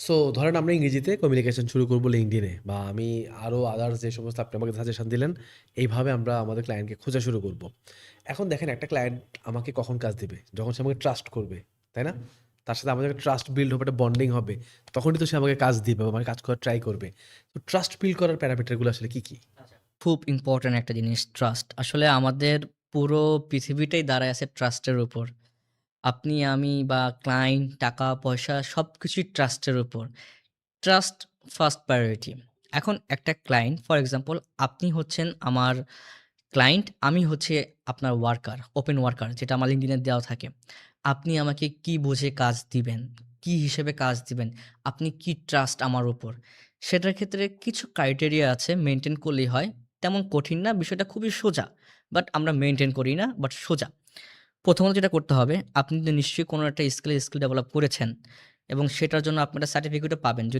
So ধরেন আমরা ইংরেজিতে কমিউনিকেশন শুরু করব LinkedIn এ বা আমি আরো আদার্স যে সমস্ত আপনি আমাকে সাজেশন দিলেন, এইভাবে আমরা আমাদের ক্লায়েন্টকে খোঁজা শুরু করব। এখন দেখেন একটা ক্লায়েন্ট আমাকে কখন কাজ দিবে? যখন সে আমাকে ট্রাস্ট করবে, তাই না? তার সাথে আমাদের একটা ট্রাস্ট বিল্ড হবে, একটা বন্ডিং হবে। তখনই তো সে আমাকে কাজ দিবে বা আমাকে কাজ করার ট্রাই করবে। তো ট্রাস্ট বিল্ড করার প্যারামিটার গুলো আসলে কি, কি? খুব ইম্পোর্টেন্ট একটা জিনিস ট্রাস্ট। আসলে আমাদের পুরো পৃথিবীটাই দাঁড়ায় আছে ট্রাস্টের উপর। আপনি, আমি বা ক্লায়েন্ট, টাকা-পয়সা সবকিছুই ট্রাস্টের উপর। Trust first priority. এখন একটা ক্লায়েন্ট ফর এক্সাম্পল আপনি হচ্ছেন আমার ক্লায়েন্ট, আমি হচ্ছে আপনার ওয়ার্কার, ওপেন ওয়ার্কার যেটা আমার LinkedIn এ দেওয়া থাকে। আপনি আমাকে কি বুঝে কাজ দিবেন? কি হিসেবে কাজ দিবেন? আপনি কি ট্রাস্ট আমার উপর? সেটার ক্ষেত্রে কিছু ক্রাইটেরিয়া আছে মেইনটেইন করলেই হয়। তেমন কঠিন না, বিষয়টা খুবই সোজা। বাট আমরা মেইনটেইন করি না, বাট সোজা। প্রথমত যেটা করতে হবে, আপনি তো নিশ্চয়ই কোনো একটা স্কিল ডেভেলপ করেছেন এবং সেটার জন্য আপনি একটা সার্টিফিকেটও পাবেন। যদি